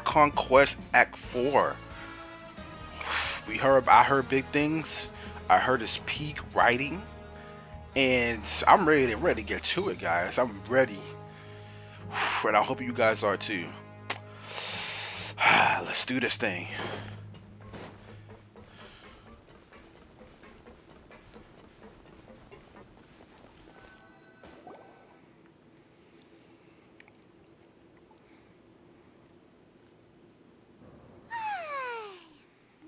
Archon Quest Act 4. I heard big things. I heard it's peak writing, and I'm ready to get to it, guys. I'm ready, and I hope you guys are too. Let's do this thing.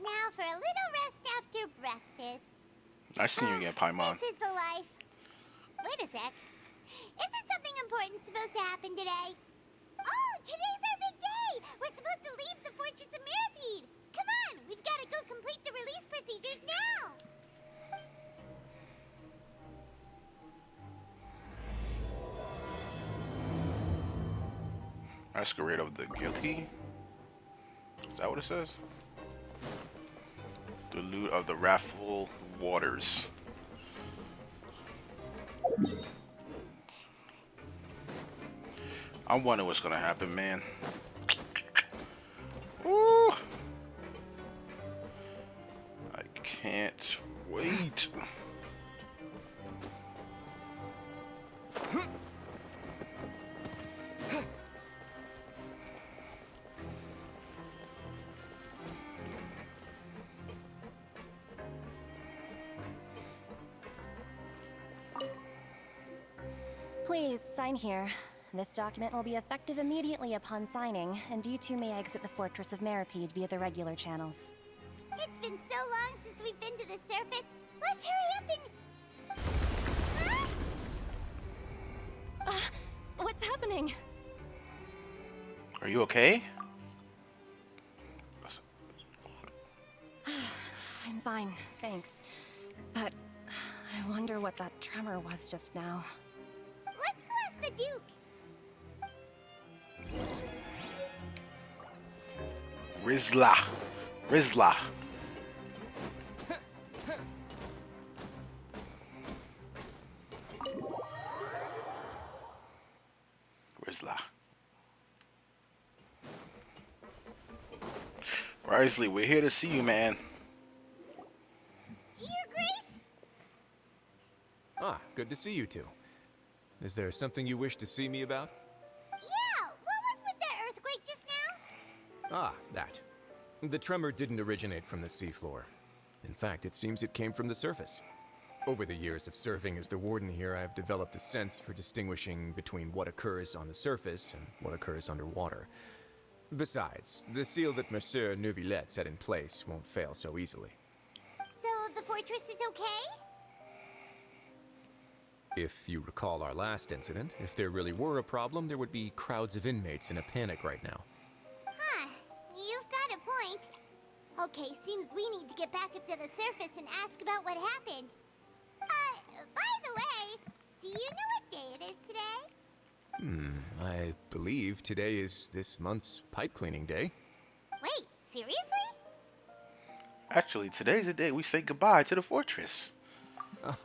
Now for a little rest after breakfast. Nice seeing you again, Paimon. This is the life. Wait a sec. Isn't something important supposed to happen today? Oh, today's our big day! We're supposed to leave the Fortress of Mirapede! Come on, we've got to go complete the release procedures now! Masquerade of the Guilty? Is that what it says? The loot of the Wrathful Waters. I wonder what's gonna happen, man. Ooh. I can't wait. Please, sign here. This document will be effective immediately upon signing, and you two may exit the Fortress of Mirapede via the regular channels. It's been so long since we've been to the surface. Let's hurry up and... What's happening? Are you okay? I'm fine, thanks. But I wonder what that tremor was just now. Let's go ask the Duke. Rizla. Rizla. Rizla. Risley, we're here to see you, man. Your Grace? Ah, good to see you two. Is there something you wish to see me about? Yeah, what was with that earthquake just now? Ah, that. The tremor didn't originate from the seafloor. In fact, it seems it came from the surface. Over the years of serving as the warden here, I have developed a sense for distinguishing between what occurs on the surface and what occurs underwater. Besides, the seal that Monsieur Neuvillette set in place won't fail so easily. So the fortress is okay? If you recall our last incident, if there really were a problem, there would be crowds of inmates in a panic right now. Huh, you've got a point. Okay, seems we need to get back up to the surface and ask about what happened. By the way, do you know what day it is today? I believe today is this month's pipe cleaning day. Wait, seriously? Actually, today's the day we say goodbye to the fortress.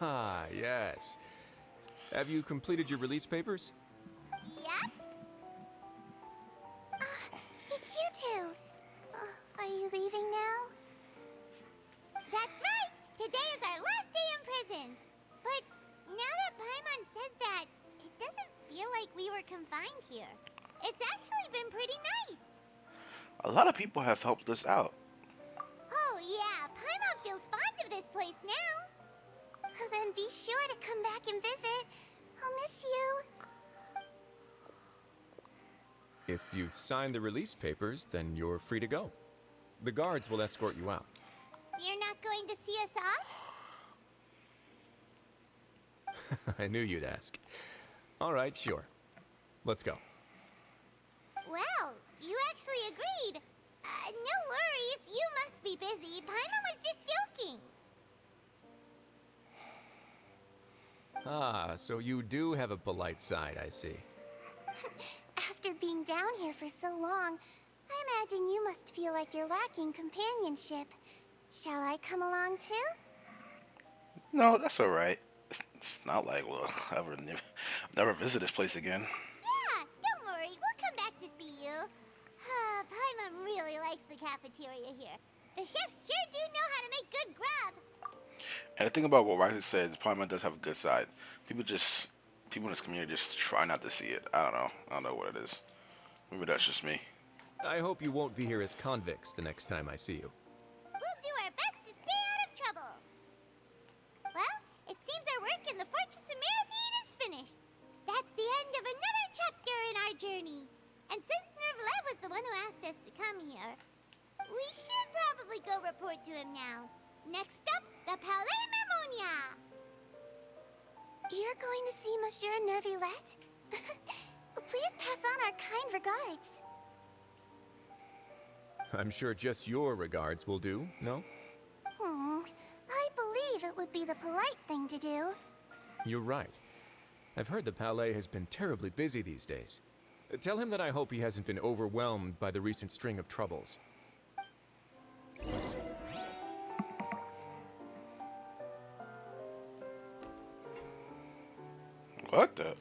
Ah, yes. Have you completed your release papers? Yep. It's you two. Are you leaving now? That's right. Today is our last day in prison. But now that Paimon says that, it doesn't feel like we were confined here. It's actually been pretty nice. A lot of people have helped us out. Oh yeah, Paimon feels fond of this place now. Then be sure to come back and visit. I'll miss you. If you've signed the release papers, then you're free to go. The guards will escort you out. You're not going to see us off? I knew you'd ask. All right, sure. Let's go. Well, you actually agreed. No worries, you must be busy. Paimon was just joking. Ah, so you do have a polite side, I see. After being down here for so long, I imagine you must feel like you're lacking companionship. Shall I come along too? No, that's all right. It's not like we'll never visit this place again. Yeah, don't worry, we'll come back to see you. Paimon likes the cafeteria here. The chefs sure do know how to make good grub. And the thing about what Rising says, Paimon does have a good side. People in this community just try not to see it. I don't know. I don't know what it is. Maybe that's just me. I hope you won't be here as convicts the next time I see you. We'll do our best to stay out of trouble. Well, it seems our work in the Fortress of Meripede is finished. That's the end of another chapter in our journey. And since Nervlev was the one who asked us to come here, we should probably go report to him now. Next up, the Palais Mermonia. You're going to see Monsieur Nervulette? Please pass on our kind regards. I'm sure just your regards will do, no? I believe it would be the polite thing to do. You're right. I've heard the Palais has been terribly busy these days. Tell him that I hope he hasn't been overwhelmed by the recent string of troubles. What the?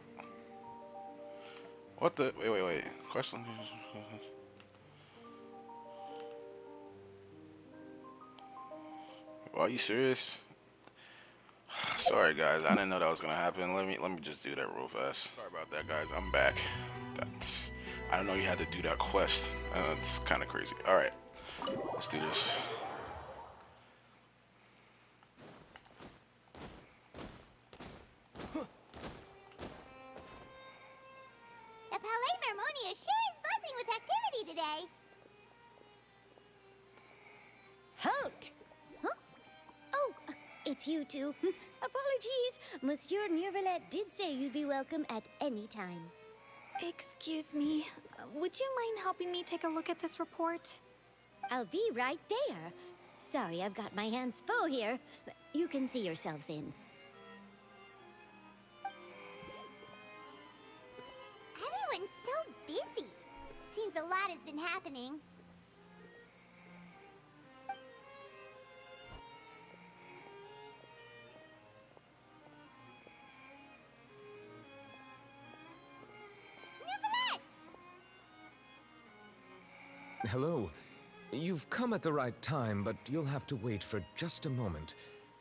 What the? Wait. Question. Are you serious? Sorry guys, I didn't know that was gonna happen. Let me just do that real fast. Sorry about that, guys. I'm back. I don't know you had to do that quest. It's kind of crazy. All right, let's do this. The Palais Mermonia sure is buzzing with activity today. Halt! Huh? Oh, it's you two. Apologies. Monsieur Nervulette did say you'd be welcome at any time. Excuse me, would you mind helping me take a look at this report? I'll be right there. Sorry, I've got my hands full here. You can see yourselves in. Everyone's so busy. Seems a lot has been happening. Nervulette! Hello. You've come at the right time, but you'll have to wait for just a moment,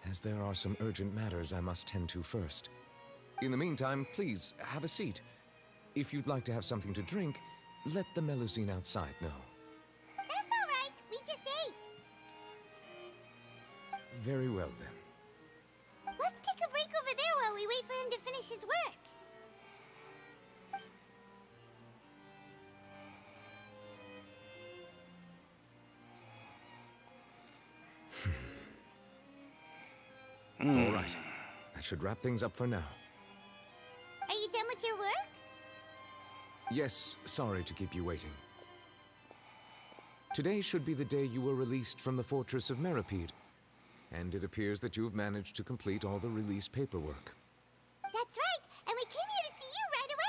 as there are some urgent matters I must tend to first. In the meantime, please, have a seat. If you'd like to have something to drink, let the Melusine outside know. That's all right. We just ate. Very well, then. Let's take a break over there while we wait for him to finish his work. All right. That should wrap things up for now. Are you done with your work? Yes, sorry to keep you waiting. Today should be the day you were released from the Fortress of Meripede, and it appears that you've managed to complete all the release paperwork. That's right, and we came here to see you right away.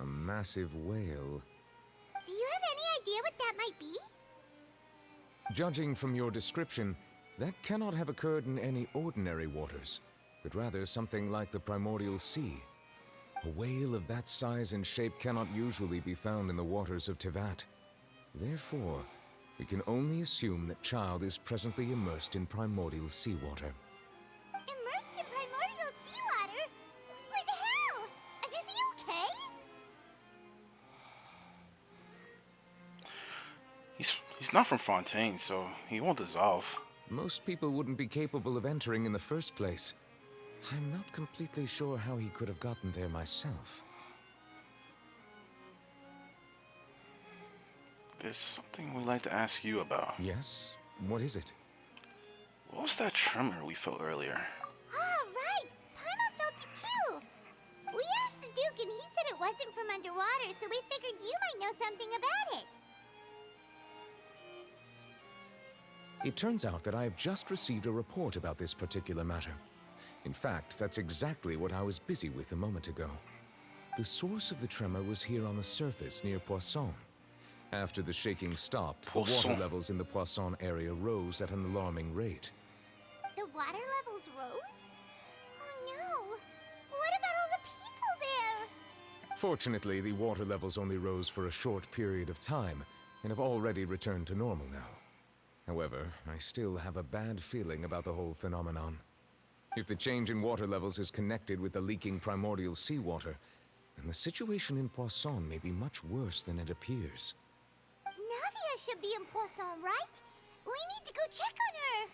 A massive whale. Do you have any idea what that might be? Judging from your description, that cannot have occurred in any ordinary waters, but rather something like the primordial sea. A whale of that size and shape cannot usually be found in the waters of Tevat. Therefore, we can only assume that Child is presently immersed in primordial seawater. Immersed in primordial seawater? But how? And is he okay? He's not from Fontaine, so he won't dissolve. Most people wouldn't be capable of entering in the first place. I'm not completely sure how he could have gotten there myself. There's something we'd like to ask you about. Yes? What is it? What was that tremor we felt earlier? Ah, right! Paimon felt it too! We asked the Duke and he said it wasn't from underwater, so we figured you might know something about it. It turns out that I have just received a report about this particular matter. In fact, that's exactly what I was busy with a moment ago. The source of the tremor was here on the surface near Poisson. After the shaking stopped, the Poisson. water levels in the Poisson area rose at an alarming rate. The water levels rose? Oh no! What about all the people there? Fortunately, the water levels only rose for a short period of time, and have already returned to normal now. However, I still have a bad feeling about the whole phenomenon. If the change in water levels is connected with the leaking primordial seawater, then the situation in Poisson may be much worse than it appears. Navia should be in Poisson, right? We need to go check on her.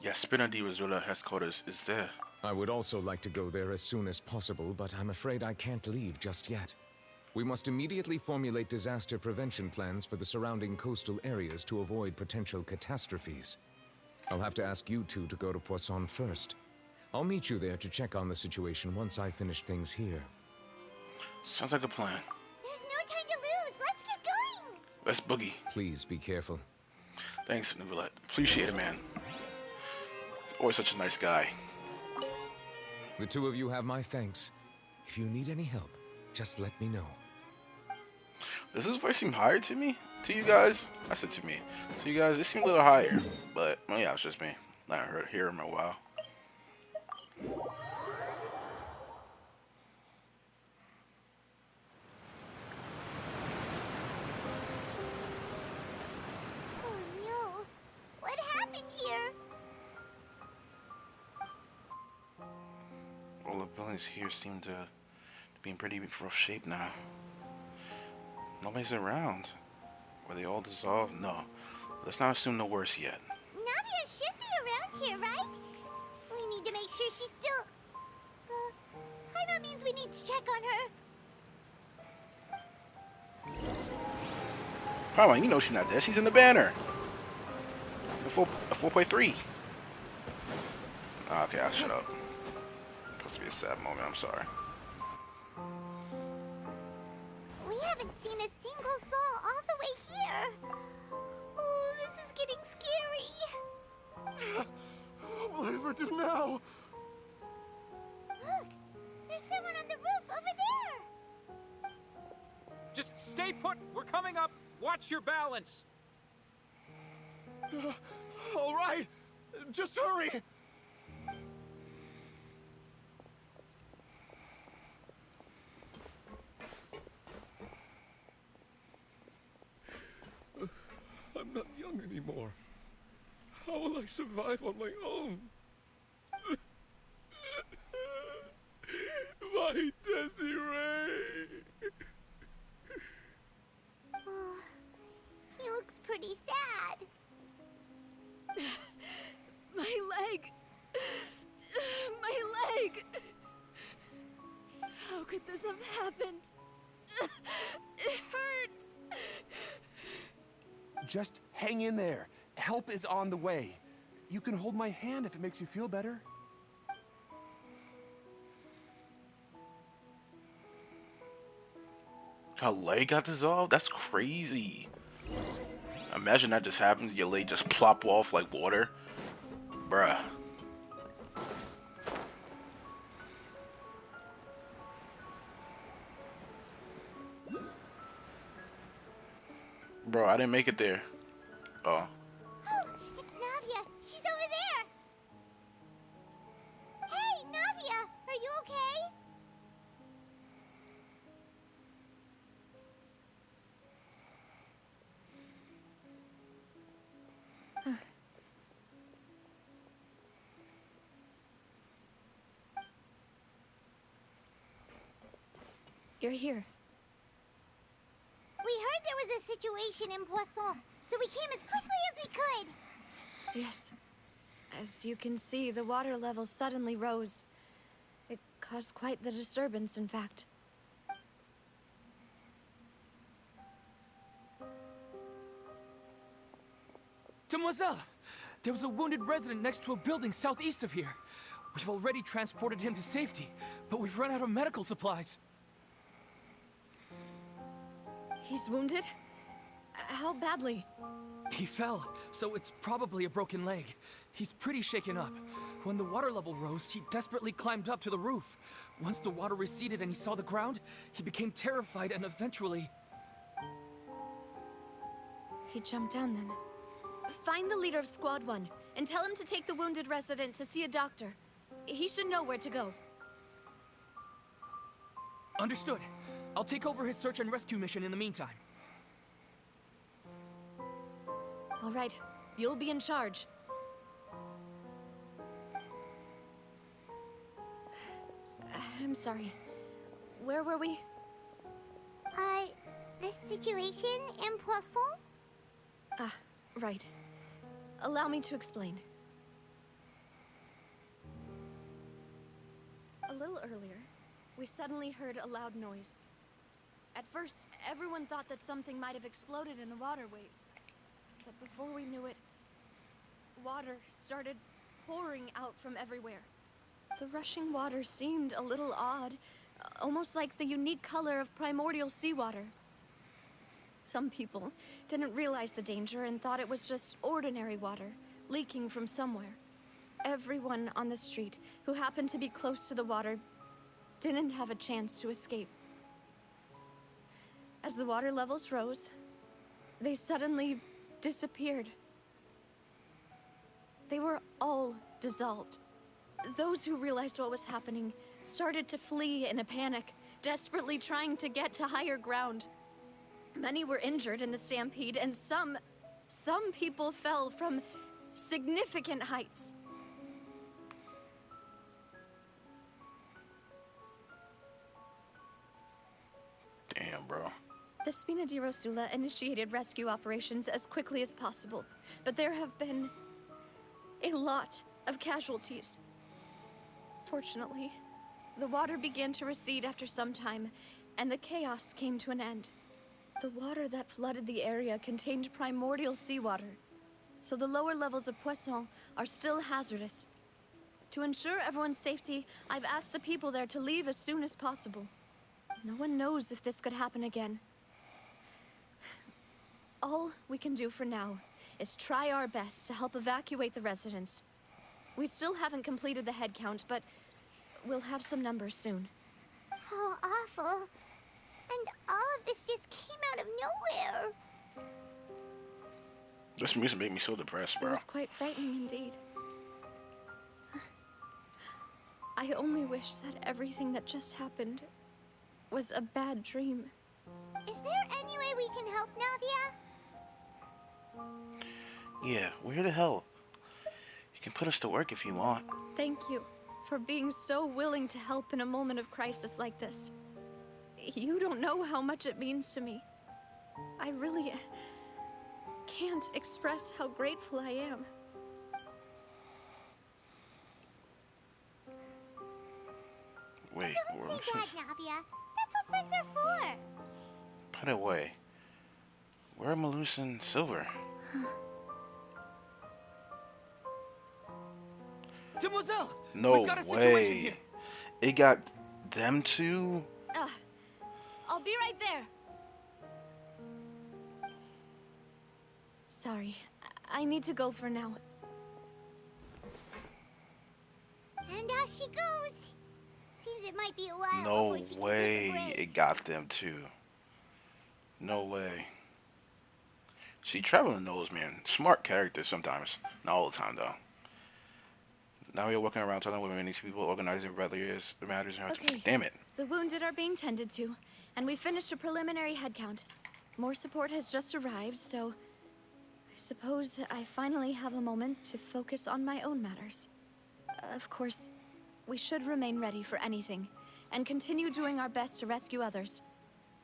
Yeah, Spinner de Rosula headquarters is there. I would also like to go there as soon as possible, but I'm afraid I can't leave just yet. We must immediately formulate disaster prevention plans for the surrounding coastal areas to avoid potential catastrophes. I'll have to ask you two to go to Poisson first. I'll meet you there to check on the situation once I finish things here. Sounds like a plan. There's no time to lose. Let's get going. Let's boogie. Please be careful. Thanks, Nicolette. Appreciate it, man. Always such a nice guy. The two of you have my thanks. If you need any help, just let me know. Does his voice seem higher to me? To you guys? I said to me. To you guys, it seemed a little higher. But, well, yeah, it's just me. I haven't heard him in a while. Oh no. What happened here? All the buildings here seem to be in pretty rough shape now. Nobody's around. Were they all dissolved? No. Let's not assume the worst yet. Navia should be around here, right? We need to make sure she's still... Paimon means we need to check on her. Paimon, you know she's not dead. She's in the banner. A 4.3. Okay, I'll shut up. Supposed to be a sad moment. I'm sorry. We haven't seen a single soul all the way here. Oh, this is getting scary. What will I ever do now? Look, there's someone on the roof over there. Just stay put. We're coming up. Watch your balance. All right, just hurry. I'm not young anymore. How will I survive on my own? My Desiree! Oh, he looks pretty sad. My leg! My leg! How could this have happened? It hurts! Just hang in there. Help is on the way. You can hold my hand if it makes you feel better. Her leg got dissolved? That's crazy. Imagine that just happened. Your leg just plop off like water. Bruh. Bro, I didn't make it there. Oh. Oh, it's Navia. She's over there. Hey, Navia, are you okay? You're here. We heard there was a situation in Poisson, so we came as quickly as we could. Yes. As you can see, the water level suddenly rose. It caused quite the disturbance, in fact. Demoiselle! There was a wounded resident next to a building southeast of here. We've already transported him to safety, but we've run out of medical supplies. He's wounded? How badly? He fell, so it's probably a broken leg. He's pretty shaken up. When the water level rose, he desperately climbed up to the roof. Once the water receded and he saw the ground, he became terrified and eventually... He jumped down then. Find the leader of Squad 1 and tell him to take the wounded resident to see a doctor. He should know where to go. Understood. I'll take over his search and rescue mission in the meantime. All right, you'll be in charge. I'm sorry. Where were we? The situation in Poisson? Ah, right. Allow me to explain. A little earlier, we suddenly heard a loud noise. At first, everyone thought that something might have exploded in the waterways. But before we knew it, water started pouring out from everywhere. The rushing water seemed a little odd, almost like the unique color of primordial seawater. Some people didn't realize the danger and thought it was just ordinary water, leaking from somewhere. Everyone on the street who happened to be close to the water didn't have a chance to escape. As the water levels rose, they suddenly disappeared. They were all dissolved. Those who realized what was happening started to flee in a panic, desperately trying to get to higher ground. Many were injured in the stampede, and some people fell from significant heights. Damn, bro. The Spina di Rosula initiated rescue operations as quickly as possible, but there have been a lot of casualties. Fortunately, the water began to recede after some time, and the chaos came to an end. The water that flooded the area contained primordial seawater, so the lower levels of Poisson are still hazardous. To ensure everyone's safety, I've asked the people there to leave as soon as possible. No one knows if this could happen again. All we can do for now is try our best to help evacuate the residents. We still haven't completed the head count, but we'll have some numbers soon. How awful. And all of this just came out of nowhere. This music made me so depressed, It bro. was quite frightening indeed. I only wish that everything that just happened was a bad dream. Is there any way we can help, Navia? Yeah, we're here to help. You can put us to work if you want. Thank you for being so willing to help in a moment of crisis like this. You don't know how much it means to me. I really can't express how grateful I am. Wait, Don't say that, Navia. That's what friends are for. Put it away. Where are Malus and Silver? Demoiselle! No We've got a situation way. here. It got them two? I'll be right there. Sorry, I need to go for now. And off she goes. Seems it might be a while No before she can way take a break. it got them two. No way. See, Traveling knows, man. Smart character sometimes. Not all the time, though. Now you're walking around telling women these people organizing matters. Okay. Damn it. The wounded are being tended to, and we finished a preliminary head count. More support has just arrived, so I suppose I finally have a moment to focus on my own matters. Of course, we should remain ready for anything, and continue doing our best to rescue others.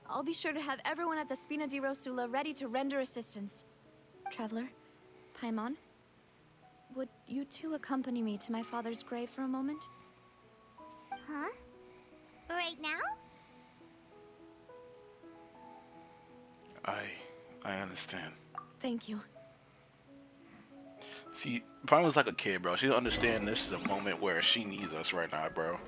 I'll be sure to have everyone at the Spina di Rosula ready to render assistance. Traveler, Paimon, would you two accompany me to my father's grave for a moment? Huh? Right now? I understand. Thank you. See, Paimon's like a kid, bro. She don't understand this is a moment where she needs us right now, bro.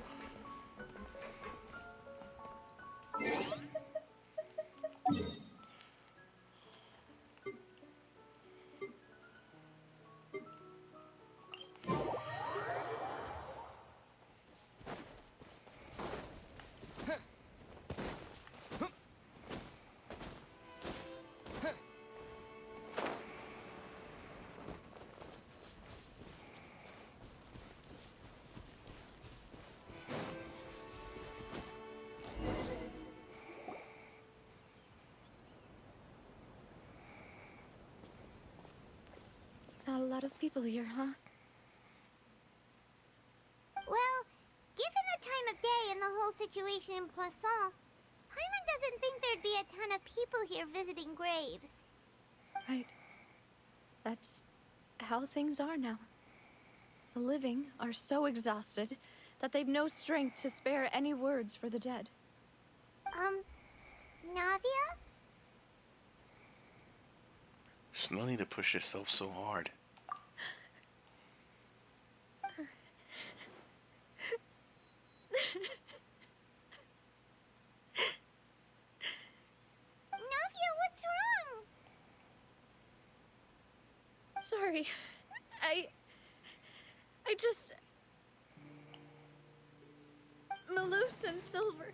lot of people here, huh? Well, given the time of day and the whole situation in Poisson, Paimon doesn't think there'd be a ton of people here visiting graves. Right. That's how things are now. The living are so exhausted that they've no strength to spare any words for the dead. Navia? There's no need to push yourself so hard. Navia, what's wrong? Sorry. I just... Maloose and Silver.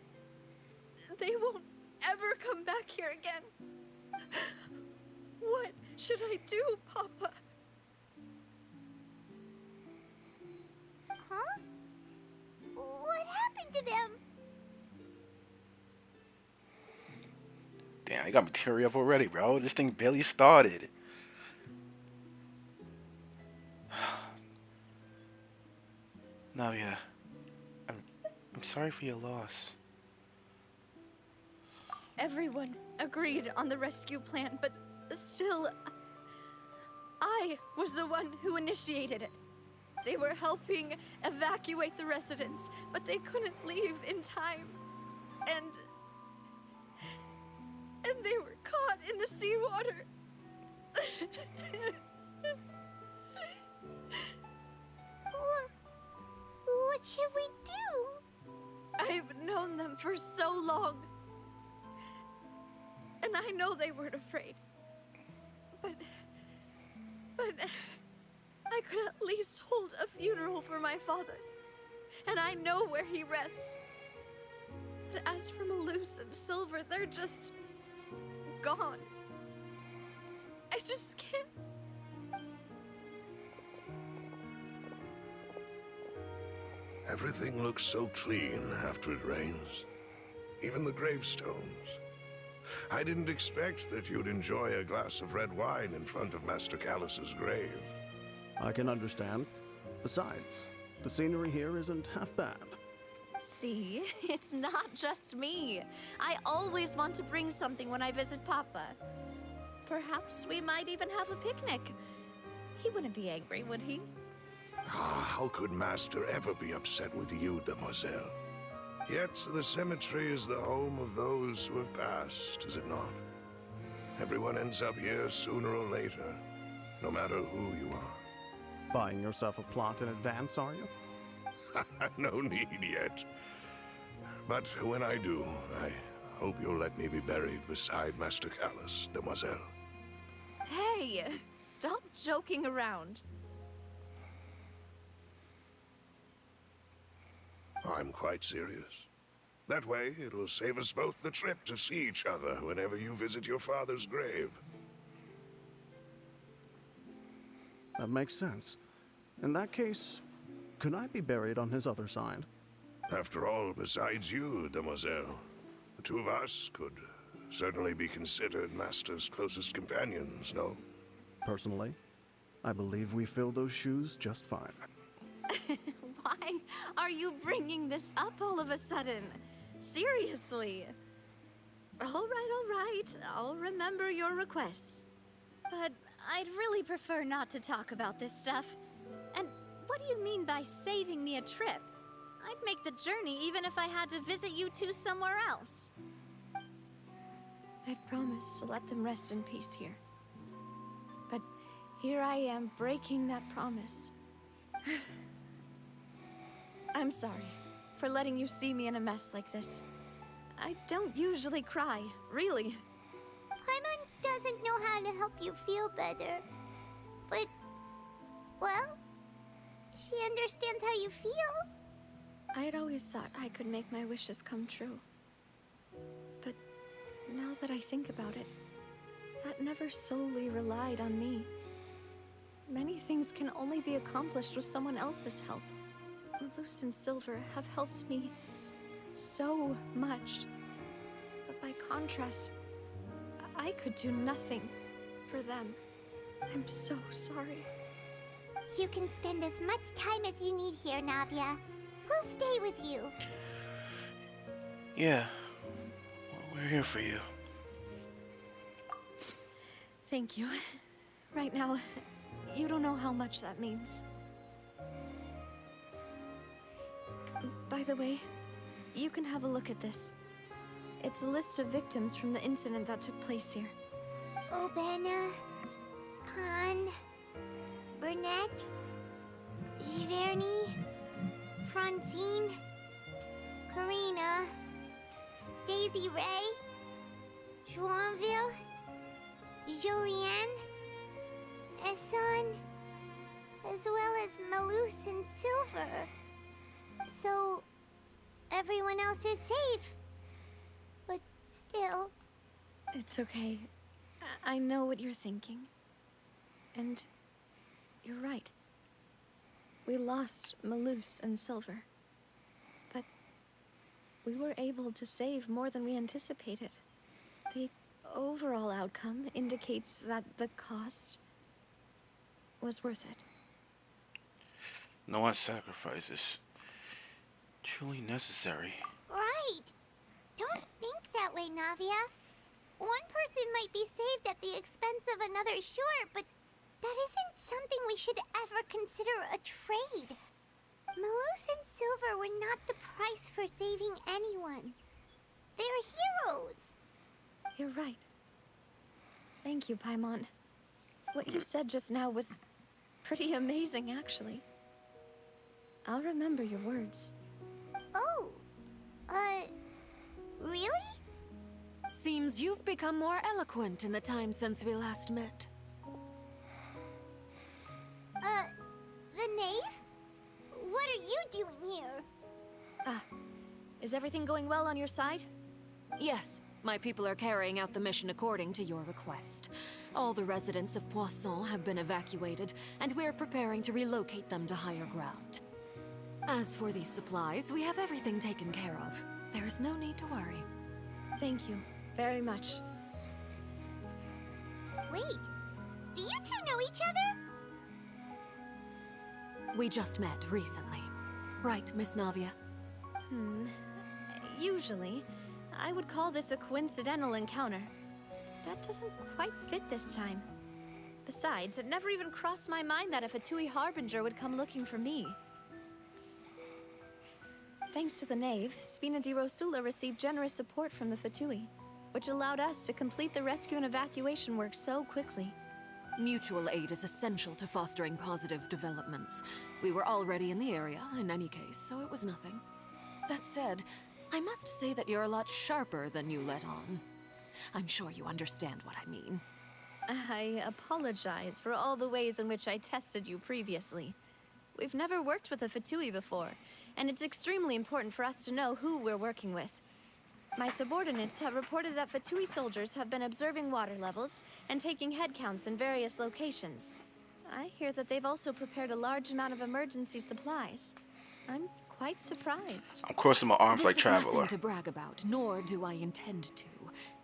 They won't ever come back here again. What should I do, Papa? Huh? What happened to them? Damn, you got me teary up already, bro. This thing barely started. Navia, I'm sorry for your loss. Everyone agreed on the rescue plan, but still, I was the one who initiated it. They were helping evacuate the residents, but they couldn't leave in time. And they were caught in the seawater. What should we do? I've known them for so long. And I know they weren't afraid. But I could at least hold a funeral for my father. And I know where he rests. But as for Maloose and Silver, they're just gone. I just can't. Everything looks so clean after it rains. Even the gravestones. I didn't expect that you'd enjoy a glass of red wine in front of Master Callus's grave. I can understand. Besides, the scenery here isn't half bad. See, it's not just me. I always want to bring something when I visit Papa. Perhaps we might even have a picnic. He wouldn't be angry, would he? Ah, how could Master ever be upset with you, Demoiselle? Yet the cemetery is the home of those who have passed, is it not? Everyone ends up here sooner or later, no matter who you are. Buying yourself a plot in advance, are you? No need yet. But when I do, I hope you'll let me be buried beside Master Callus, Demoiselle. Hey, stop joking around. I'm quite serious. That way, it will save us both the trip to see each other whenever you visit your father's grave. That makes sense. In that case, could I be buried on his other side? After all, besides you, Demoiselle, the two of us could certainly be considered Master's closest companions, no? Personally, I believe we fill those shoes just fine. Why are you bringing this up all of a sudden? Seriously. All right. I'll remember your requests. But I'd really prefer not to talk about this stuff. And what do you mean by saving me a trip? I'd make the journey even if I had to visit you two somewhere else. I'd promised to let them rest in peace here. But here I am breaking that promise. I'm sorry for letting you see me in a mess like this. I don't usually cry, really. Paimon doesn't know how to help you feel better. But, well, she understands how you feel. I'd always thought I could make my wishes come true. But now that I think about it, that never solely relied on me. Many things can only be accomplished with someone else's help. Maloose and Silver have helped me so much. But by contrast, I could do nothing for them. I'm so sorry. You can spend as much time as you need here, Navia. We'll stay with you. Yeah, we're here for you. Thank you. Right now, you don't know how much that means. By the way, you can have a look at this. It's a list of victims from the incident that took place here. Obena, Khan, Burnett, Giverny, Francine, Karina, Daisy Ray, Joinville, Julianne, Esson, as well as Malus and Silver. So, everyone else is safe. But still... It's okay. I know what you're thinking. And you're right. We lost Malus and Silver. But we were able to save more than we anticipated. The overall outcome indicates that the cost was worth it. No one sacrifices. Truly necessary. Right! Don't think that way, Navia. One person might be saved at the expense of another, sure, but that isn't something we should ever consider a trade. Malus and Silver were not the price for saving anyone. They're heroes. You're right. Thank you, Paimon. What you said just now was pretty amazing, actually. I'll remember your words. Oh, really? Seems you've become more eloquent in the time since we last met. The knave? What are you doing here? Ah, is everything going well on your side? Yes, my people are carrying out the mission according to your request. All the residents of Poisson have been evacuated, and we're preparing to relocate them to higher ground. As for these supplies, we have everything taken care of. There is no need to worry. Thank you very much. Wait, do you two know each other? We just met recently. Right, Miss Navia? Usually, I would call this a coincidental encounter. That doesn't quite fit this time. Besides, it never even crossed my mind that a Fatui Harbinger would come looking for me. Thanks to the Knave, Spina di Rosula received generous support from the Fatui, which allowed us to complete the rescue and evacuation work so quickly. Mutual aid is essential to fostering positive developments. We were already in the area, in any case, so it was nothing. That said, I must say that you're a lot sharper than you let on. I'm sure you understand what I mean. I apologize for all the ways in which I tested you previously. We've never worked with a Fatui before, and it's extremely important for us to know who we're working with. My subordinates have reported that Fatui soldiers have been observing water levels and taking head counts in various locations. I hear that they've also prepared a large amount of emergency supplies. I'm quite surprised. I'm crossing my arms like This is Traveler. nothing to brag about, nor do I intend to.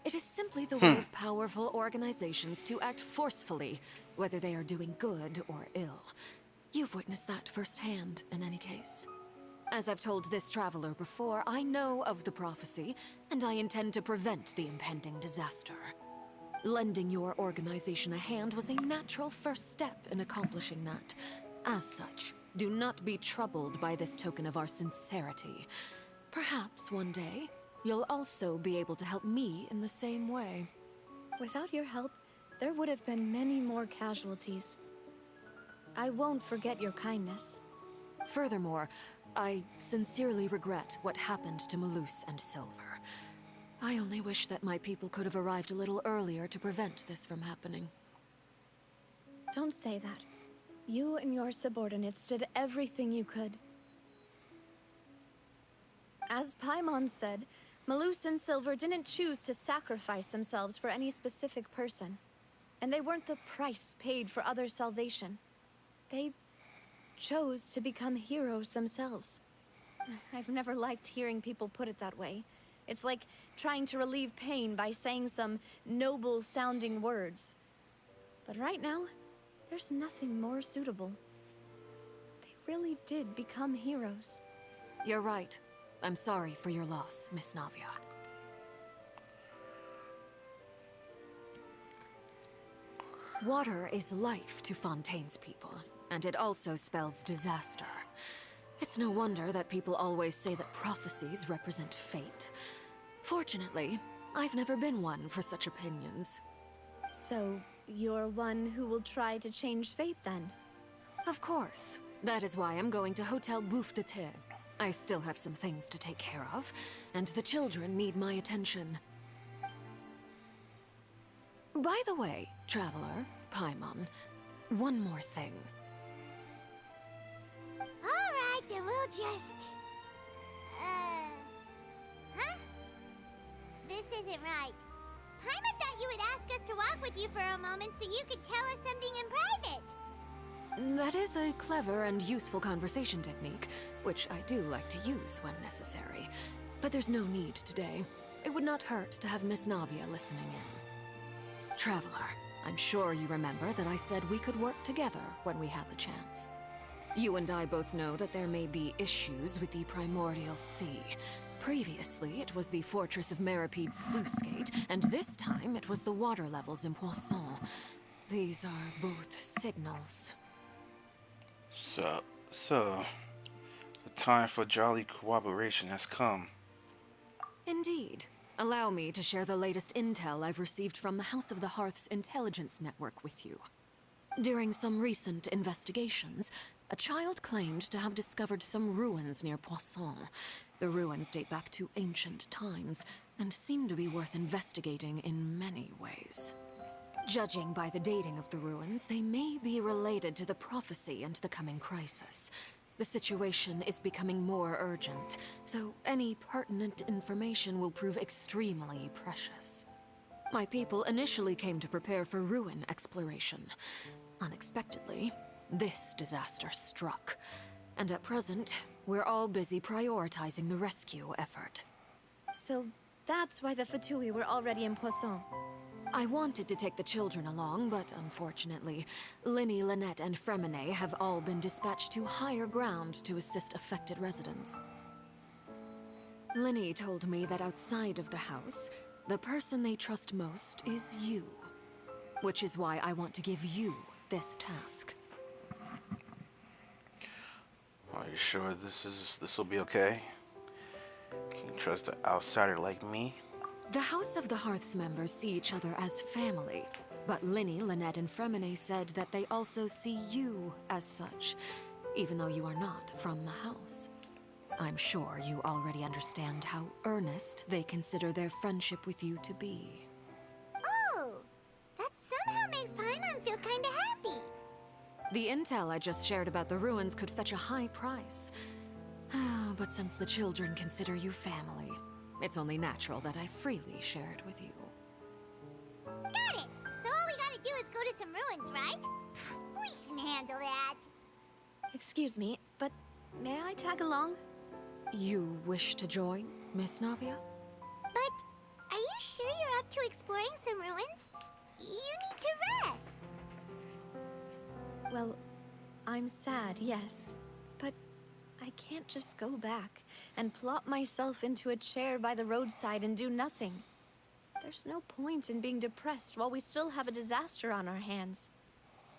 It is simply the way of powerful organizations to act forcefully, whether they are doing good or ill. You've witnessed that firsthand, in any case. As I've told this traveler before, I know of the prophecy, and I intend to prevent the impending disaster. Lending your organization a hand was a natural first step in accomplishing that. As such, do not be troubled by this token of our sincerity. Perhaps one day, you'll also be able to help me in the same way. Without your help, there would have been many more casualties. I won't forget your kindness. Furthermore, I sincerely regret what happened to Malus and Silver. I only wish that my people could have arrived a little earlier to prevent this from happening. Don't say that. You and your subordinates did everything you could. As Paimon said, Malus and Silver didn't choose to sacrifice themselves for any specific person. And they weren't the price paid for other salvation. They chose to become heroes themselves. I've never liked hearing people put it that way. It's like trying to relieve pain by saying some noble-sounding words. But right now, there's nothing more suitable. really did become heroes. You're right. I'm sorry for your loss, Miss Navia. Water is life to Fontaine's people, and it also spells disaster. It's no wonder that people always say that prophecies represent fate. Fortunately, I've never been one for such opinions. So, you're one who will try to change fate then? Of course. That is why I'm going to Hotel Bouffe de Terre. I still have some things to take care of, and the children need my attention. By the way, Traveler, Paimon, one more thing. Alright, then we'll just... Huh? This isn't right. Paimon thought you would ask us to walk with you for a moment so you could tell us something in private. That is a clever and useful conversation technique, which I do like to use when necessary. But there's no need today. It would not hurt to have Miss Navia listening in. Traveler, I'm sure you remember that I said we could work together when we had the chance. You and I both know that there may be issues with the Primordial Sea. Previously, it was the Fortress of Maripede's sluice gate, and this time it was the water levels in Poisson. These are both signals. So, the time for jolly cooperation has come. Indeed. Allow me to share the latest intel I've received from the House of the Hearth's intelligence network with you. During some recent investigations, a child claimed to have discovered some ruins near Poisson. The ruins date back to ancient times, and seem to be worth investigating in many ways. Judging by the dating of the ruins, they may be related to the prophecy and the coming crisis. The situation is becoming more urgent, so any pertinent information will prove extremely precious. My people initially came to prepare for ruin exploration. Unexpectedly, this disaster struck, and at present, we're all busy prioritizing the rescue effort. So that's why the Fatui were already in Poisson. I wanted to take the children along, but unfortunately, Linny, Lynette, and Fremine have all been dispatched to higher ground to assist affected residents. Linny told me that outside of the house, the person they trust most is you. Which is why I want to give you this task. Are you sure this will be okay? Can you trust an outsider like me? The House of the Hearth's members see each other as family, but Linny, Lynette, and Fremine said that they also see you as such, even though you are not from the house. I'm sure you already understand how earnest they consider their friendship with you to be. Oh, that somehow makes Paimon feel kinda happy. The intel I just shared about the ruins could fetch a high price. But since the children consider you family, it's only natural that I freely share it with you. Got it! So all we gotta do is go to some ruins, right? We can handle that. Excuse me, but may I tag along? You wish to join, Miss Navia? But are you sure you're up to exploring some ruins? You need to rest. Well, I'm sad, yes. But I can't just go back and plop myself into a chair by the roadside and do nothing. There's no point in being depressed while we still have a disaster on our hands.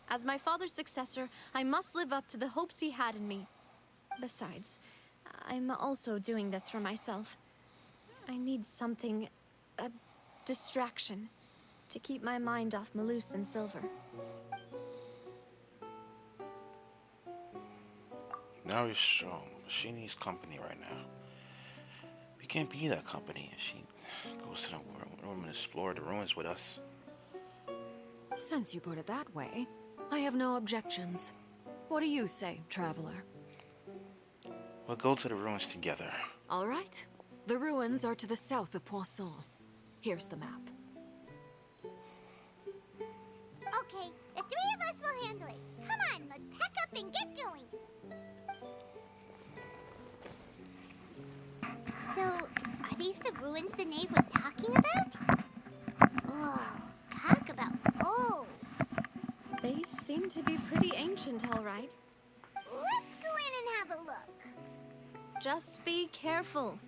As my father's successor, I must live up to the hopes he had in me. Besides, I'm also doing this for myself. I need something, a distraction, to keep my mind off Malus and Silver. Now he's strong, but she needs company right now. We can't be that company if she goes to the room and explore the ruins with us. Since you put it that way, I have no objections. What do you say, Traveler? We'll go to the ruins together. All right. The ruins are to the south of Poisson. Here's the map. Okay, the three of us will handle it. Come on, let's pack up and get going. So, are these the ruins the knave was talking about? Oh, talk about old. They seem to be pretty ancient, all right. Let's go Just be careful.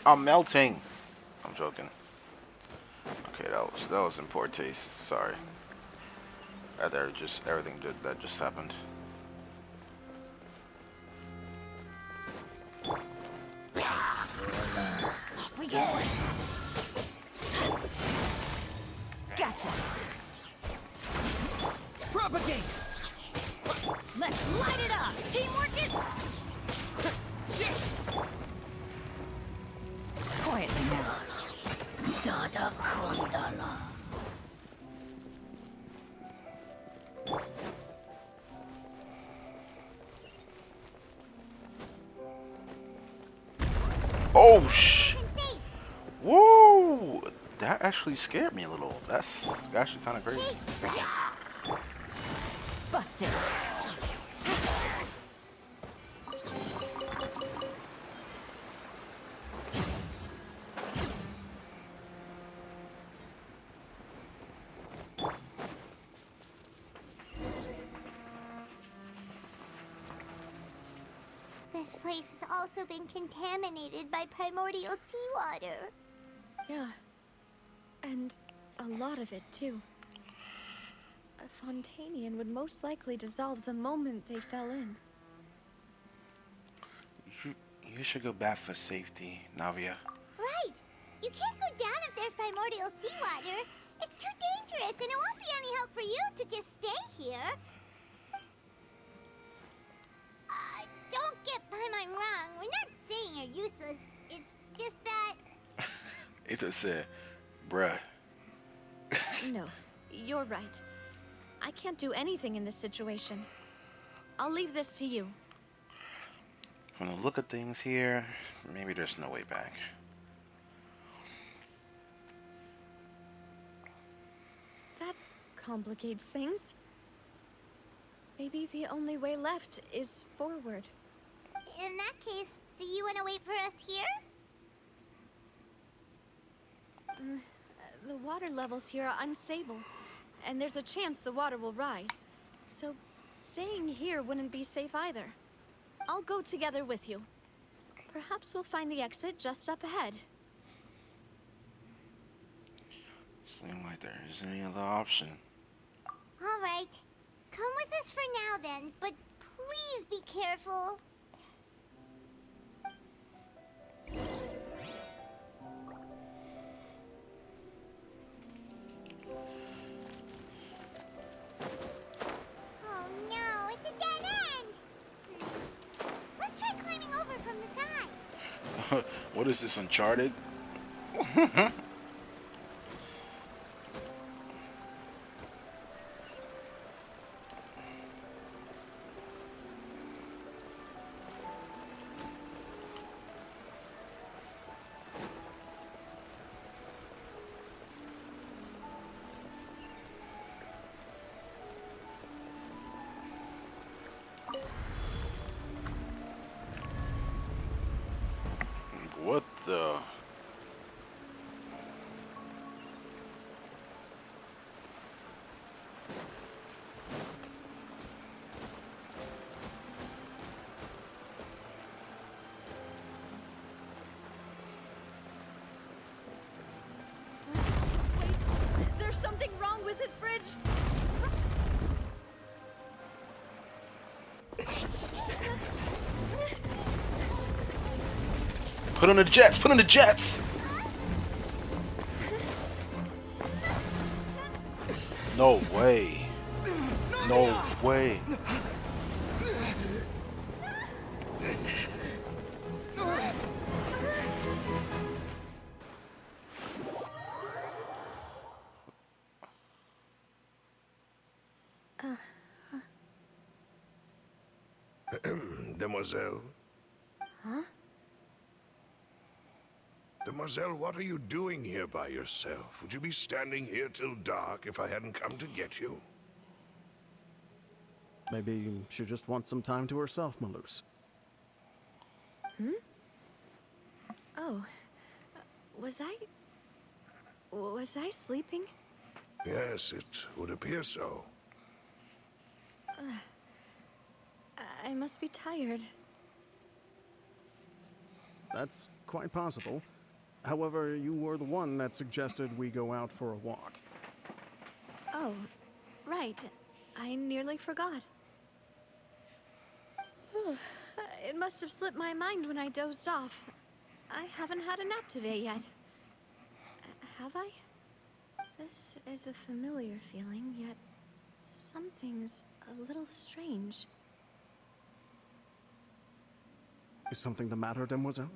I'm melting. I'm joking. Okay, that was in poor taste. Sorry. There just everything that just happened. Off we go. Gotcha. Propagate! Let's light it up. Teamwork is... Quietly now. Dada Kondala. Oh sh! Whoa! That actually scared me a little. That's actually kind of crazy. Busted. This place has also been contaminated by primordial seawater. Yeah. And a lot of it, too. A Fontanian would most likely dissolve the moment they fell in. You should go back for safety, Navia. Right! You can't go down if there's primordial seawater. It's too dangerous, and it won't be any help for you to just stay here. Don't get Paimon wrong. We're not saying you're useless. It's just that... It just said, bruh. No, you're right. I can't do anything in this situation. I'll leave this to you. From the look of things here, maybe there's no way back. That complicates things. Maybe the only way left is forward. In that case, do you want to wait for us here? The water levels here are unstable, and there's a chance the water will rise. So, staying here wouldn't be safe either. I'll go together with you. Perhaps we'll find the exit just up ahead. Seems like there isn't any other option. All right. Come with us for now then, but please be careful. Oh no, it's a dead end! Let's try climbing over from the side. What is this, Uncharted? What the? Wait, there's something wrong with this bridge. Put on the jets! Put on the jets! No way. No way. demoiselle? Huh? Demoiselle, what are you doing here by yourself? Would you be standing here till dark if I hadn't come to get you? Maybe she just wants some time to herself, Malus. Hmm? Oh. Was I sleeping? Yes, it would appear so. I must be tired. That's quite possible. However, you were the one that suggested we go out for a walk. Oh, right. I nearly forgot. It must have slipped my mind when I dozed off. I haven't had a nap today yet. Have I? This is a familiar feeling, yet something's a little strange. Is something the matter, demoiselle?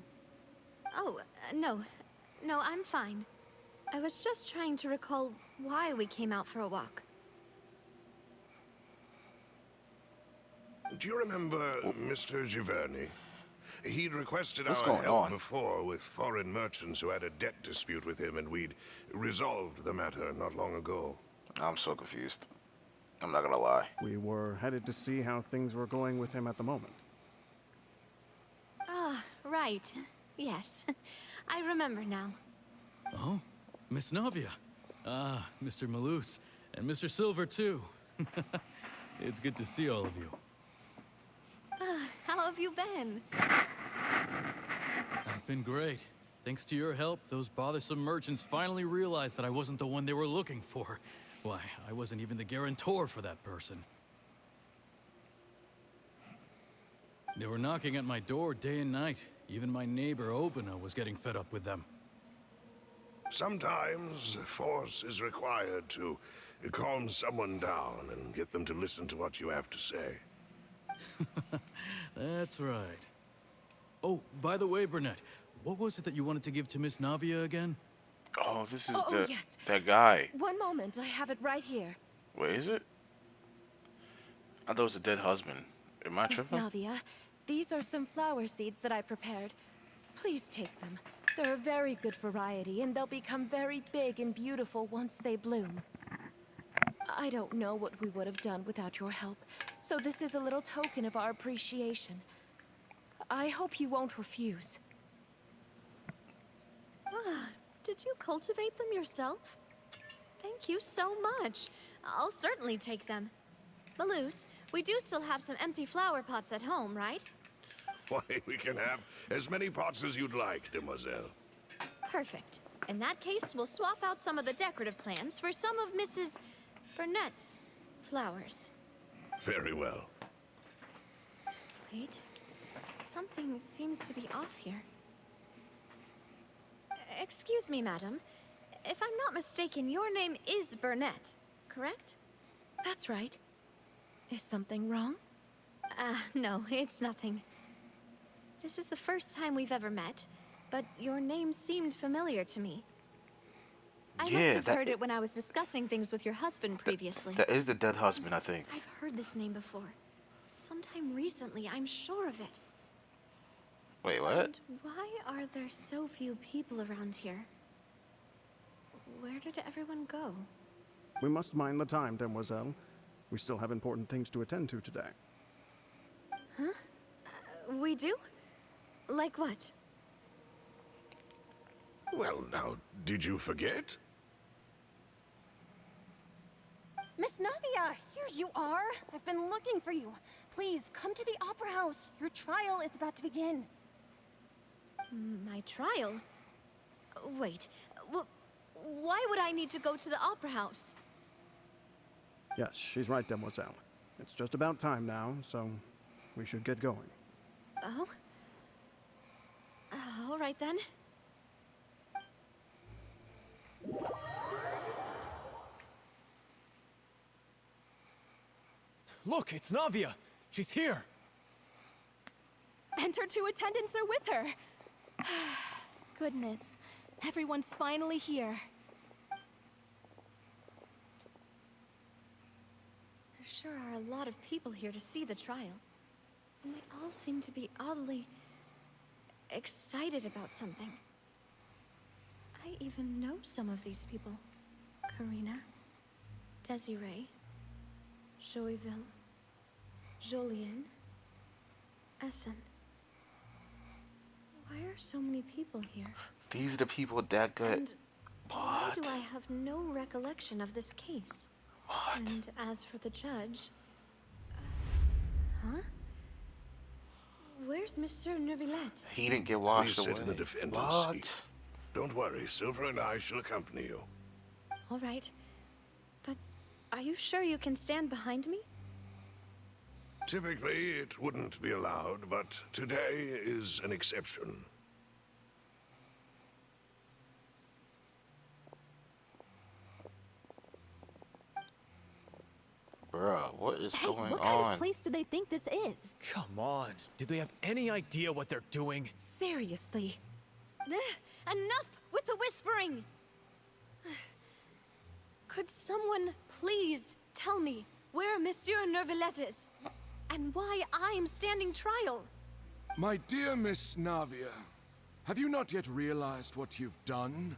Oh, no. No, I'm fine. I was just trying to recall why we came out for a walk. Do you remember Mr. Giverny? He'd requested What's our going help on? before with foreign merchants who had a debt dispute with him, and we'd resolved the matter not long ago. I'm so confused. I'm not gonna lie. We were headed to see how things were going with him at the moment. Ah, right. Yes. I remember now. Oh, Miss Navia. Ah, Mr. Malus. And Mr. Silver, too. It's good to see all of you. How have you been? I've been great. Thanks to your help, those bothersome merchants finally realized that I wasn't the one they were looking for. Why, I wasn't even the guarantor for that person. They were knocking at my door day and night. Even my neighbor, Obina, was getting fed up with them. Sometimes force is required to calm someone down and get them to listen to what you have to say. That's right. Oh, by the way, Burnett, what was it that you wanted to give to Miss Navia again? Oh, this is Yes. that guy. One moment, I have it right here. Wait, is it? I thought it was a dead husband. Am I Miss tripping? Navia, these are some flower seeds that I prepared. Please take them. They're a very good variety, and they'll become very big and beautiful once they bloom. I don't know what we would have done without your help, so this is a little token of our appreciation. I hope you won't refuse. Ah, did you cultivate them yourself? Thank you so much. I'll certainly take them. Malus, we do still have some empty flower pots at home, right? Why, we can have as many pots as you'd like, demoiselle. Perfect. In that case, we'll swap out some of the decorative plants for some of Mrs. Burnett's flowers. Very well. Wait. Something seems to be off here. Excuse me, madam. If I'm not mistaken, your name is Burnett, correct? That's right. Is something wrong? No, it's nothing. This is the first time we've ever met, but your name seemed familiar to me. I must have heard it when I was discussing things with your husband previously. That is the dead husband, I think. I've heard this name before. Sometime recently, I'm sure of it. Wait, what? And why are there so few people around here? Where did everyone go? We must mind the time, demoiselle. We still have important things to attend to today. Huh? We do? Like what? Well, now, did you forget? Miss Navia, here you are. I've been looking for you. Please, come to the Opera House. Your trial is about to begin. My trial? Wait, why would I need to go to the Opera House? Yes, she's right, demoiselle. It's just about time now, so we should get going. Oh? All right then. Look, it's Navia! She's here! And her two attendants are with her. Goodness, everyone's finally here. There sure are a lot of people here to see the trial. And they all seem to be oddly excited about something. I even know some of these people. Karina, Desiree, Joyville, Jolien, Essen. Why are so many people here? These are the people that got... And why do I have no recollection of this case? What? And as for the judge... huh? Where's Monsieur Neuvillette? He didn't get washed Please away. sit in the defendant's What? seat. Don't worry, Silver and I shall accompany you. All right. But are you sure you can stand behind me? Typically, it wouldn't be allowed, but today is an exception. Bruh, what is going What on? kind of place do they think this is? Come on. Do they have any idea what they're doing? Seriously. Enough with the whispering! Could someone please tell me where Monsieur Neuvillette is? And why I'm standing trial? My dear Miss Navia, have you not yet realized what you've done?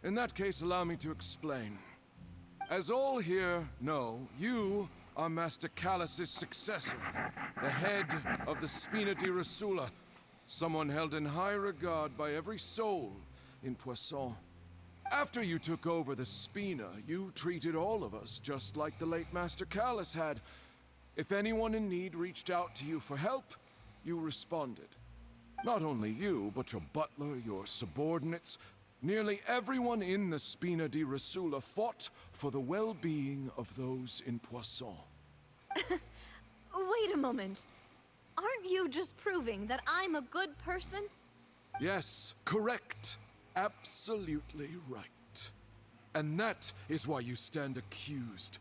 In that case, allow me to explain. As all here know, you are Master Callus's successor, the head of the Spina di Rosula, someone held in high regard by every soul in Poisson. After you took over the Spina, you treated all of us just like the late Master Callus had. If anyone in need reached out to you for help, you responded. Not only you, but your butler, your subordinates, nearly everyone in the Spina di Rosula fought for the well-being of those in Poisson. Wait a moment. Aren't you just proving that I'm a good person? Yes, correct. Absolutely right. And that is why you stand accused.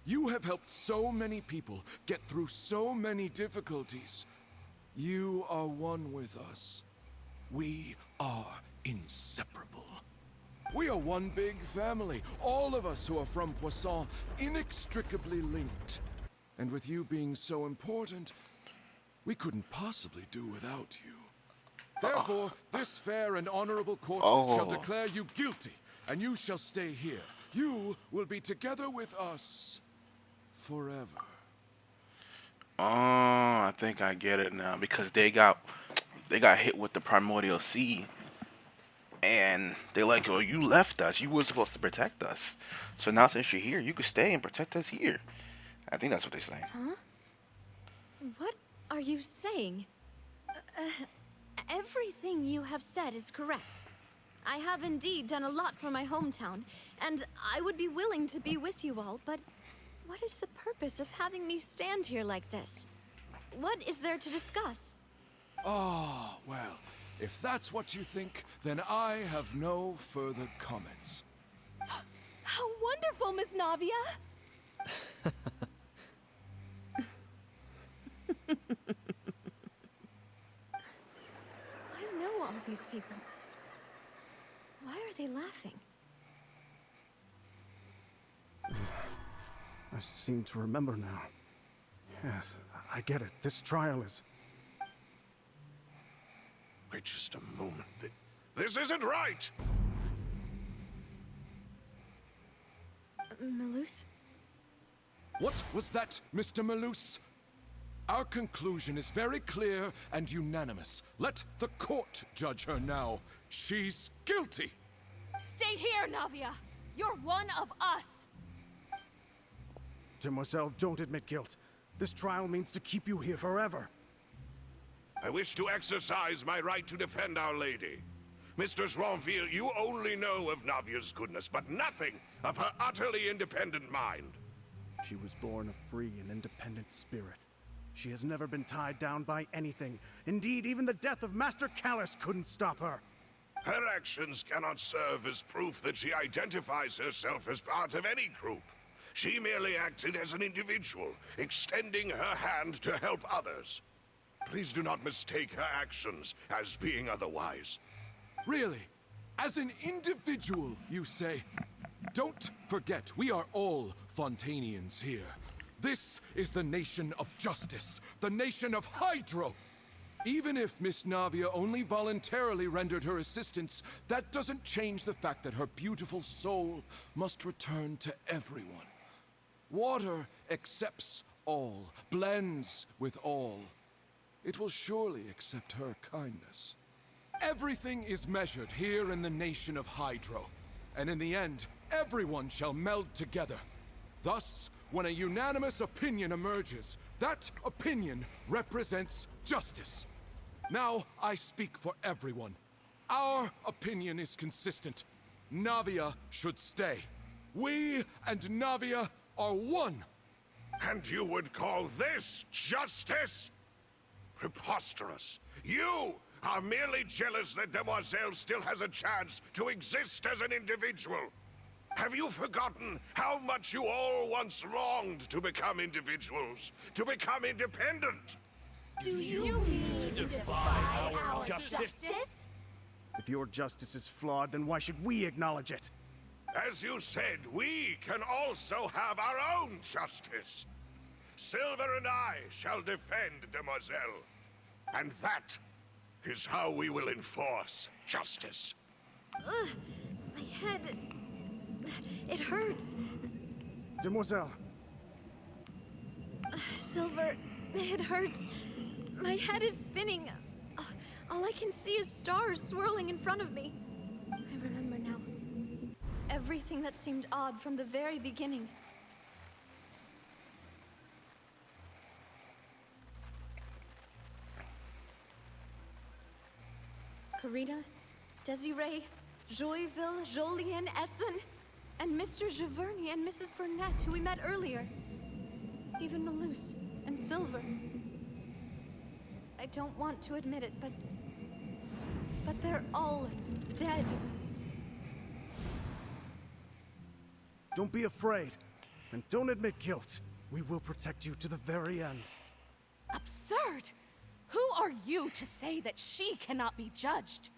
You have helped so many people get through so many difficulties. You are one with us. We are inseparable. We are one big family, all of us who are from Poisson, inextricably linked. And with you being so important, we couldn't possibly do without you. Therefore, this fair and honorable court shall declare you guilty, and you shall stay here. You will be together with us forever. Oh, I think I get it now, because they got hit with the primordial sea, and they're like, "Oh, you left us. You were supposed to protect us. So now since you're here, you can stay and protect us here." I think that's what they're saying. Huh? What are you saying? Everything you have said is correct. I have indeed done a lot for my hometown, and I would be willing to be with you all, but what is the purpose of having me stand here like this? What is there to discuss? Ah, well, if that's what you think, then I have no further comments. How wonderful, Miss Navia! I know all these people. Why are they laughing? I seem to remember now. Yes, I get it. This trial is... Wait just a moment. This isn't right! Melus? What was that, Mr. Malus? Our conclusion is very clear and unanimous. Let the court judge her now. She's guilty! Stay here, Navia! You're one of us! Demoiselle, don't admit guilt. This trial means to keep you here forever. I wish to exercise my right to defend Our Lady. Mr. Joinville, you only know of Navia's goodness, but nothing of her utterly independent mind. She was born a free and independent spirit. She has never been tied down by anything. Indeed, even the death of Master Callus couldn't stop her. Her actions cannot serve as proof that she identifies herself as part of any group. She merely acted as an individual, extending her hand to help others. Please do not mistake her actions as being otherwise. Really? As an individual, you say? Don't forget, we are all Fontanians here. This is the nation of justice, the nation of Hydro. Even if Miss Navia only voluntarily rendered her assistance, that doesn't change the fact that her beautiful soul must return to everyone. Water accepts all, blends with all. It will surely accept her kindness. Everything is measured here in the nation of Hydro, and in the end, everyone shall meld together. Thus, when a unanimous opinion emerges, that opinion represents justice. Now, I speak for everyone. Our opinion is consistent. Navia should stay. We and Navia are one. And you would call this justice? Preposterous. You are merely jealous that Demoiselle still has a chance to exist as an individual. Have you forgotten how much you all once longed to become individuals, to become independent? Do you need to defy our justice? If your justice is flawed, then why should we acknowledge it? As you said, we can also have our own justice. Silver and I shall defend Demoiselle. And that is how we will enforce justice. My head... it hurts. Demoiselle. Silver, it hurts. My head is spinning. All I can see is stars swirling in front of me. I remember now. Everything that seemed odd from the very beginning. Karina, Desiree, Joyville, Jolien, Essen, and Mr. Giverny and Mrs. Burnett, who we met earlier. Even Malus and Silver. I don't want to admit it, but they're all dead. Don't be afraid, and don't admit guilt. We will protect you to the very end. Absurd! Who are you to say that she cannot be judged?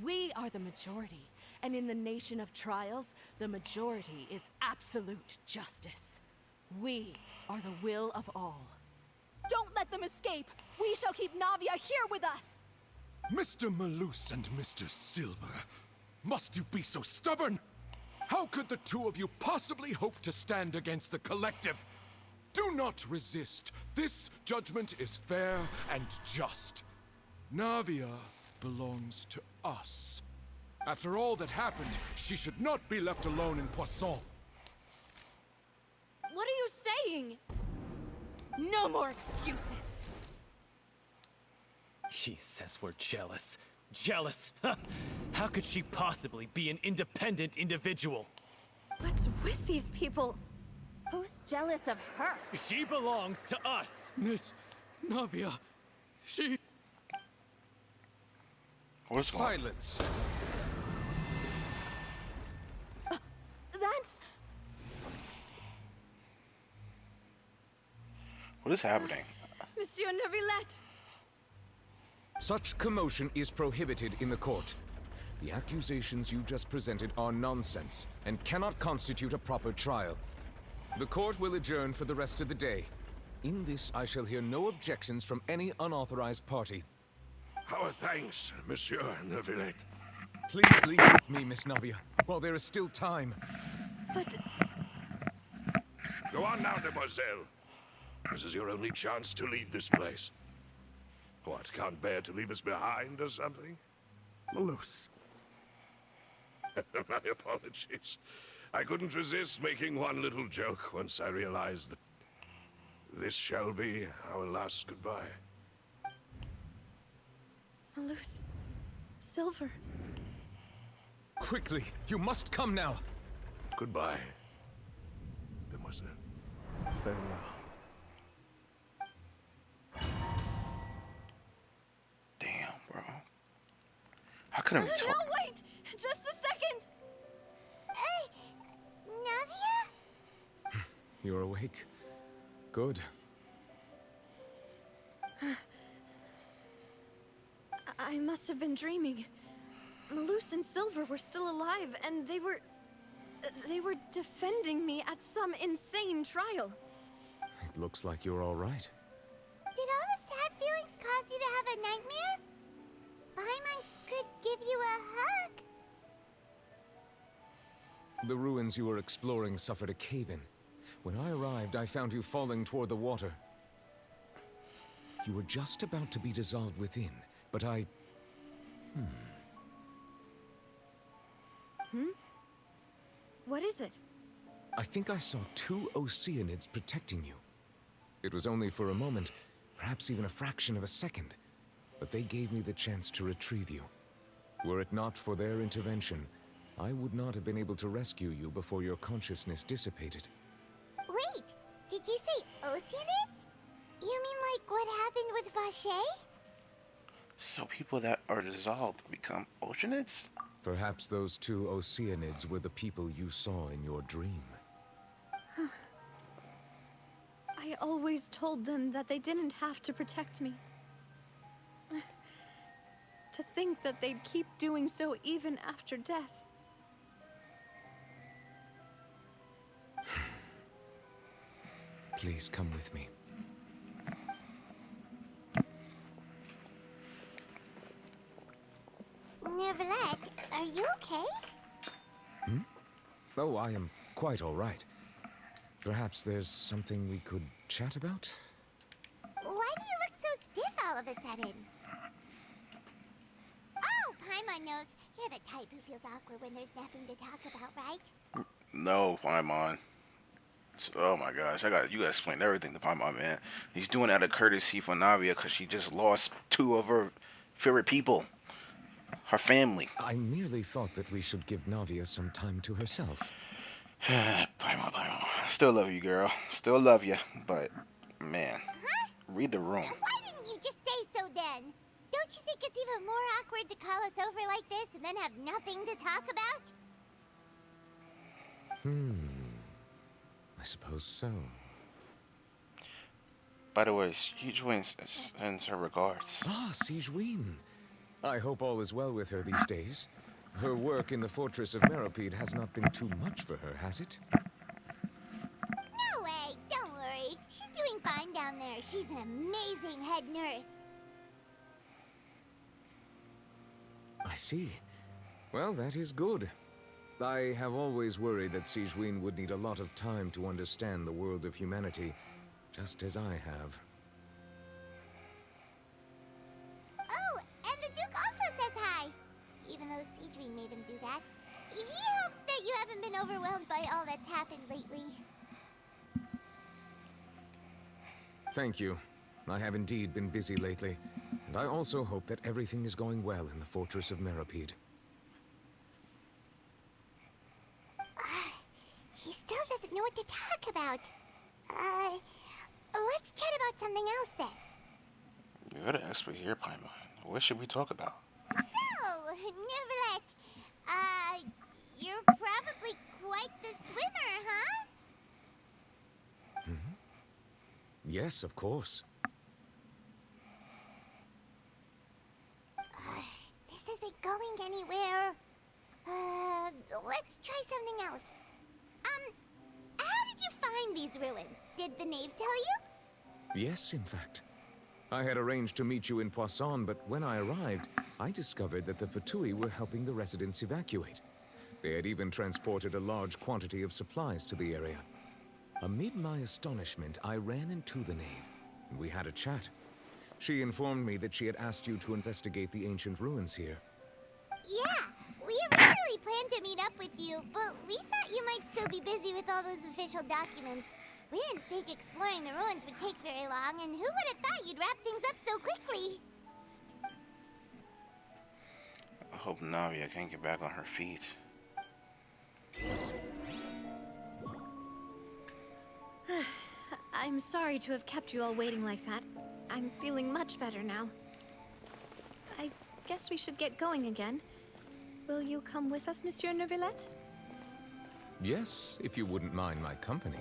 We are the majority, and in the nation of trials, the majority is absolute justice. We are the will of all. Don't let them escape! We shall keep Navia here with us! Mr. Malus and Mr. Silver, must you be so stubborn? How could the two of you possibly hope to stand against the collective? Do not resist. This judgment is fair and just. Navia belongs to us. After all that happened, she should not be left alone in Poisson. What are you saying? No more excuses! She says we're jealous. Jealous? How could she possibly be an independent individual? What's with these people? Who's jealous of her? She belongs to us! Miss Navia, she... What's Silence! That's... What is happening? Monsieur Neuvillette! Such commotion is prohibited in the court. The accusations you just presented are nonsense and cannot constitute a proper trial. The court will adjourn for the rest of the day. In this, I shall hear no objections from any unauthorized party. Our thanks, Monsieur Neuvillette. Please leave with me, Miss Navia, while there is still time. But... Go on now, Demoiselle. This is your only chance to leave this place. What, can't bear to leave us behind or something? Malus. My apologies. I couldn't resist making one little joke once I realized that this shall be our last goodbye. Malus... Silver... Quickly, you must come now. Goodbye, Demoiselle. Farewell. Damn, bro. How could I talk? No, wait! Just a second! Navia? You're awake. Good. I must have been dreaming. Malus and Silver were still alive, and they were defending me at some insane trial. looks like you're all right. Did all the sad feelings cause you to have a nightmare? Paimon could give you a hug. The ruins you were exploring suffered a cave-in. When I arrived, I found you falling toward the water. You were just about to be dissolved within, but I... What is it? I think I saw 2 Oceanids protecting you. It was only for a moment, perhaps even a fraction of a second, but they gave me the chance to retrieve you. Were it not for their intervention, I would not have been able to rescue you before your consciousness dissipated. Wait, did you say Oceanids? You mean like what happened with Vache? So people that are dissolved become oceanids? Perhaps those 2 Oceanids were the people you saw in your dream. I always told them that they didn't have to protect me. To think that they'd keep doing so even after death. Please come with me. Neverlet, are you okay? Oh, I am quite all right. Perhaps there's something we could chat about? Why do you look so stiff all of a sudden? Oh, Paimon knows. You're the type who feels awkward when there's nothing to talk about, right? No, Paimon. Oh my gosh, you gotta explain everything to Paimon, man. He's doing that out of courtesy for Navia because she just lost 2 of her favorite people. Her family. I merely thought that we should give Navia some time to herself. Paimon. Still love you, girl. Still love you, but man, read the room. Why didn't you just say so then? Don't you think it's even more awkward to call us over like this and then have nothing to talk about? I suppose so. By the way, Sigewin sends her regards. Ah, Sigewin. I hope all is well with her these days. Her work in the fortress of Meropide has not been too much for her, has it? No way, don't worry. She's doing fine down there. She's an amazing head nurse. I see. Well, that is good. I have always worried that Sigewin would need a lot of time to understand the world of humanity, just as I have. Oh, and the Duke also says hi. Even though Sigewin made him do that. He hopes that you haven't been overwhelmed by all that's happened lately. Thank you. I have indeed been busy lately, and I also hope that everything is going well in the fortress of Meropide. He still doesn't know what to talk about. Let's chat about something else then. You're the expert here, Paimon. What should we talk about? So, Neverlet, you're probably quite the swimmer, huh? Yes, of course. This isn't going anywhere. Let's try something else. How did you find these ruins? Did the knave tell you? Yes, in fact. I had arranged to meet you in Poisson, but when I arrived, I discovered that the Fatui were helping the residents evacuate. They had even transported a large quantity of supplies to the area. Amid my astonishment, I ran into the knave, and we had a chat. She informed me that she had asked you to investigate the ancient ruins here. Yeah, we originally planned to meet up with you, but we thought you might still be busy with all those official documents. We didn't think exploring the ruins would take very long, and who would have thought you'd wrap things up so quickly? I hope Navia can get back on her feet. I'm sorry to have kept you all waiting like that. I'm feeling much better now. I guess we should get going again. Will you come with us, Monsieur Neuvillette? Yes, if you wouldn't mind my company.